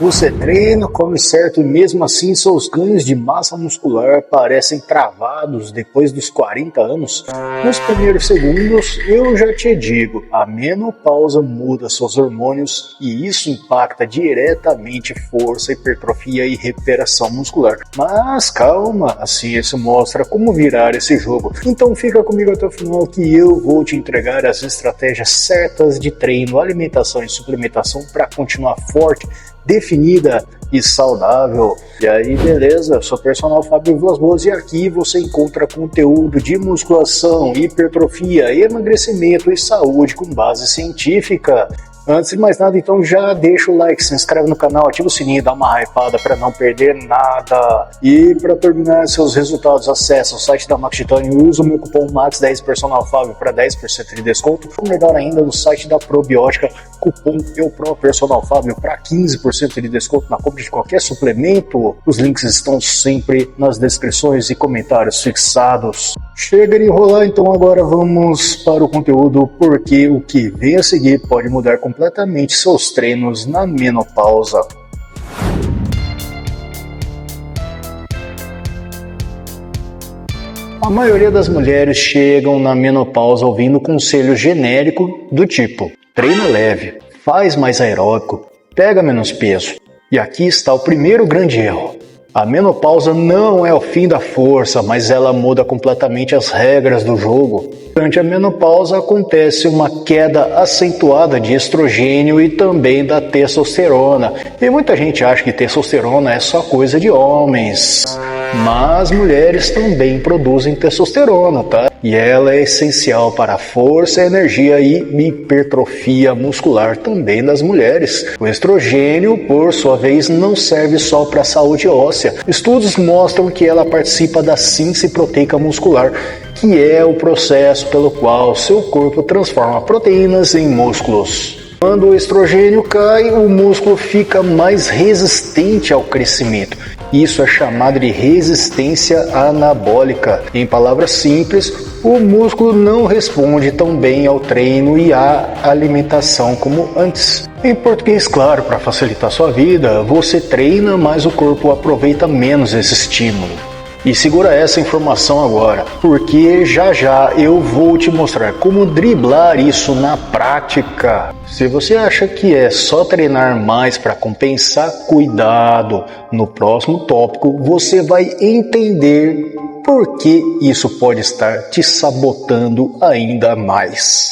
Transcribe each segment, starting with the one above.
Você treina, come certo e mesmo assim seus ganhos de massa muscular parecem travados depois dos 40 anos? Nos primeiros segundos eu já te digo, a menopausa muda seus hormônios e isso impacta diretamente força, hipertrofia e recuperação muscular. Mas calma, a ciência mostra como virar esse jogo. Então fica comigo até o final que eu vou te entregar as estratégias certas de treino, alimentação e suplementação para continuar forte, definida e saudável. E aí, beleza? Eu sou o personal Fábio Vilas Boas e aqui você encontra conteúdo de musculação, hipertrofia, emagrecimento e saúde com base científica. Antes de mais nada, então já deixa o like, se inscreve no canal, ativa o sininho, dá uma hypada para não perder nada. E para terminar seus resultados, acessa o site da Max Titânio e usa o meu cupom MAX10 Personal Fábio para 10% de desconto. Ou melhor ainda, no site da Probiótica, cupom EUPRO Personal Fábio para 15% de desconto na compra de qualquer suplemento. Os links estão sempre nas descrições e comentários fixados. Chega de enrolar, então agora vamos para o conteúdo, porque o que vem a seguir pode mudar completamente seus treinos na menopausa. A maioria das mulheres chegam na menopausa ouvindo conselho genérico do tipo: treina leve, faz mais aeróbico, pega menos peso. E aqui está o primeiro grande erro. A menopausa não é o fim da força, mas ela muda completamente as regras do jogo. Durante a menopausa acontece uma queda acentuada de estrogênio e também da testosterona. E muita gente acha que testosterona é só coisa de homens. Mas mulheres também produzem testosterona, tá? E ela é essencial para a força, energia e hipertrofia muscular também das mulheres. O estrogênio, por sua vez, não serve só para a saúde óssea. Estudos mostram que ela participa da síntese proteica muscular, que é o processo pelo qual seu corpo transforma proteínas em músculos. Quando o estrogênio cai, o músculo fica mais resistente ao crescimento. Isso é chamado de resistência anabólica. Em palavras simples, o músculo não responde tão bem ao treino e à alimentação como antes. Em português, claro, para facilitar sua vida, você treina, mas o corpo aproveita menos esse estímulo. E segura essa informação agora, porque já já eu vou te mostrar como driblar isso na prática. Se você acha que é só treinar mais para compensar, cuidado. No próximo tópico você vai entender por que isso pode estar te sabotando ainda mais.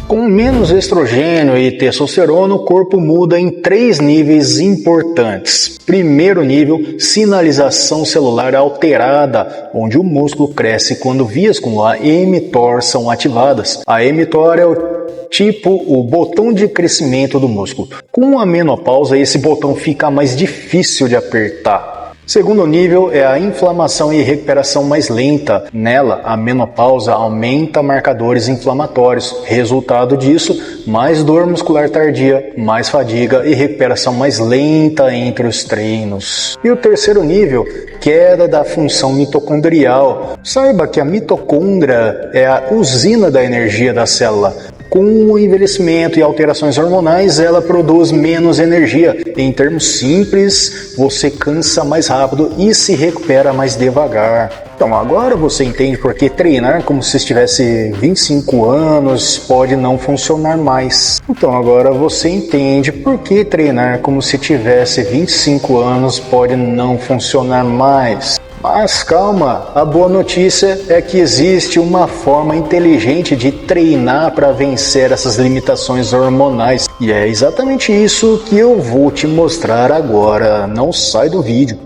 Com menos estrogênio e testosterona, o corpo muda em 3 níveis importantes. Primeiro nível, sinalização celular alterada, onde o músculo cresce quando vias como a mTOR são ativadas. A mTOR é o botão de crescimento do músculo. Com a menopausa, esse botão fica mais difícil de apertar. Segundo nível é a inflamação e recuperação mais lenta. Nela, a menopausa aumenta marcadores inflamatórios. Resultado disso, mais dor muscular tardia, mais fadiga e recuperação mais lenta entre os treinos. E o terceiro nível, queda da função mitocondrial. Saiba que a mitocôndria é a usina da energia da célula. Com o envelhecimento e alterações hormonais, ela produz menos energia. Em termos simples, você cansa mais rápido e se recupera mais devagar. Então agora você entende por que treinar como se estivesse 25 anos pode não funcionar mais. Então agora você entende por que treinar como se tivesse 25 anos pode não funcionar mais. Mas calma, a boa notícia é que existe uma forma inteligente de treinar para vencer essas limitações hormonais. E é exatamente isso que eu vou te mostrar agora. Não sai do vídeo.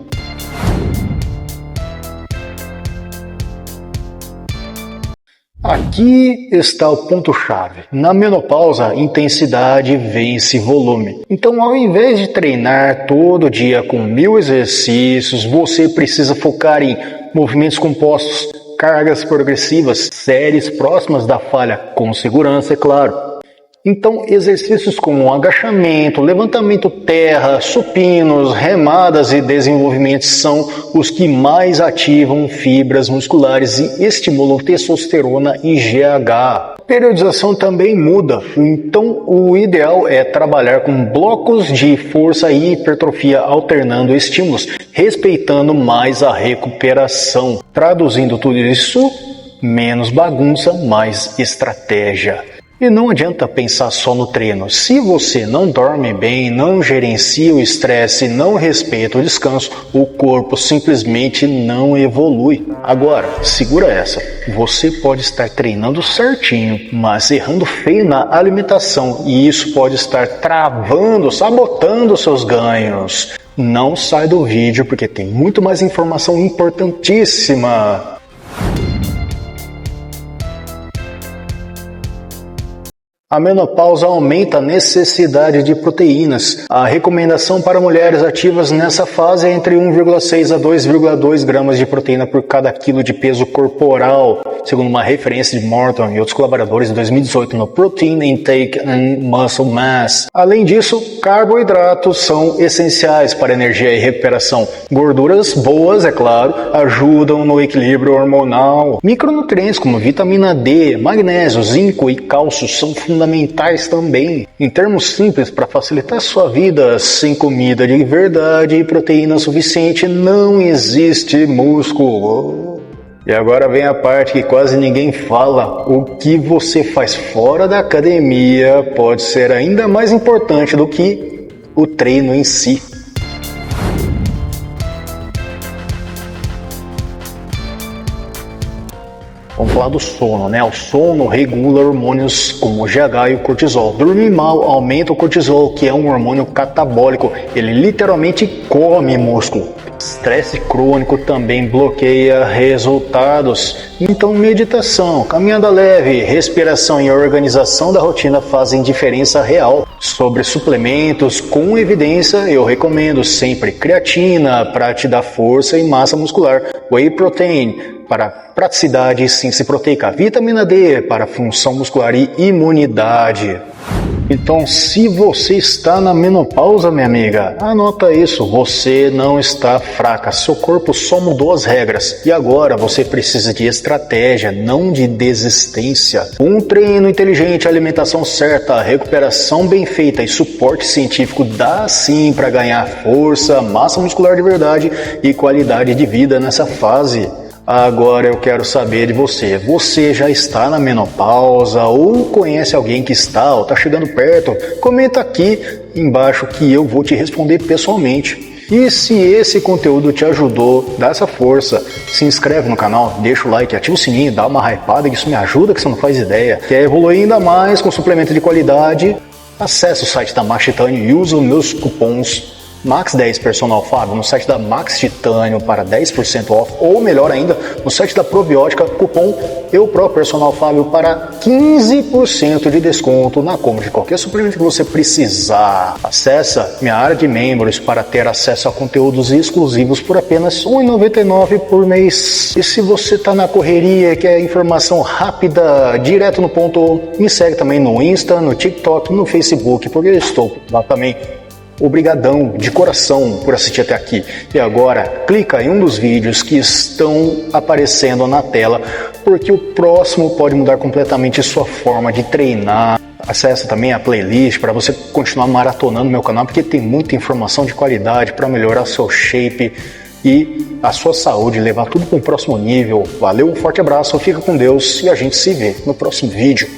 Aqui está o ponto-chave. Na menopausa, intensidade vence volume. Então, ao invés de treinar todo dia com 1000 exercícios, você precisa focar em movimentos compostos, cargas progressivas, séries próximas da falha, com segurança, é claro. Então, exercícios como agachamento, levantamento terra, supinos, remadas e desenvolvimento são os que mais ativam fibras musculares e estimulam testosterona e GH. A periodização também muda, então o ideal é trabalhar com blocos de força e hipertrofia alternando estímulos, respeitando mais a recuperação. Traduzindo tudo isso, menos bagunça, mais estratégia. E não adianta pensar só no treino. Se você não dorme bem, não gerencia o estresse, não respeita o descanso, o corpo simplesmente não evolui. Agora, segura essa. Você pode estar treinando certinho, mas errando feio na alimentação e isso pode estar travando, sabotando seus ganhos. Não sai do vídeo porque tem muito mais informação importantíssima. A menopausa aumenta a necessidade de proteínas. A recomendação para mulheres ativas nessa fase é entre 1,6 a 2,2 gramas de proteína por cada quilo de peso corporal, segundo uma referência de Morton e outros colaboradores em 2018 no Protein Intake and Muscle Mass. Além disso, carboidratos são essenciais para energia e recuperação. Gorduras boas, é claro, ajudam no equilíbrio hormonal. Micronutrientes como vitamina D, magnésio, zinco e cálcio são fundamentais também. Em termos simples, para facilitar sua vida, sem comida de verdade e proteína suficiente, não existe músculo. E agora vem a parte que quase ninguém fala. O que você faz fora da academia pode ser ainda mais importante do que o treino em si. Vamos falar do sono, né? O sono regula hormônios como o GH e o cortisol. Dormir mal aumenta o cortisol, que é um hormônio catabólico. Ele literalmente come músculo. Estresse crônico também bloqueia resultados. Então, meditação, caminhada leve, respiração e organização da rotina fazem diferença real. Sobre suplementos, com evidência, eu recomendo sempre creatina para te dar força e massa muscular, whey protein para praticidade e síntese proteica, vitamina D para função muscular e imunidade. Então, se você está na menopausa, minha amiga, anota isso, você não está fraca, seu corpo só mudou as regras e agora você precisa de estratégia, não de desistência. Um treino inteligente, alimentação certa, recuperação bem feita e suporte científico dá sim para ganhar força, massa muscular de verdade e qualidade de vida nessa fase. Agora eu quero saber de você. Você já está na menopausa ou conhece alguém que está ou está chegando perto? Comenta aqui embaixo que eu vou te responder pessoalmente. E se esse conteúdo te ajudou, dá essa força, se inscreve no canal, deixa o like, ativa o sininho, dá uma hypada que isso me ajuda que você não faz ideia. Quer evoluir ainda mais com suplemento de qualidade? Acesse o site da Max Titânio e usa os meus cupons Max10 Personal Fábio no site da Max Titânio para 10% off, ou melhor ainda, no site da Probiótica, cupom Personal Fábio para 15% de desconto na compra de qualquer suplemento que você precisar. Acesse minha área de membros para ter acesso a conteúdos exclusivos por apenas R$ 1,99 por mês. E se você está na correria e quer informação rápida, direto no ponto, me segue também no Insta, no TikTok, no Facebook, porque eu estou lá também. Obrigadão de coração por assistir até aqui. E agora clica em um dos vídeos que estão aparecendo na tela, porque o próximo pode mudar completamente sua forma de treinar. Acesse também a playlist para você continuar maratonando meu canal, porque tem muita informação de qualidade para melhorar seu shape e a sua saúde, levar tudo para um próximo nível. Valeu, um forte abraço, fica com Deus e a gente se vê no próximo vídeo.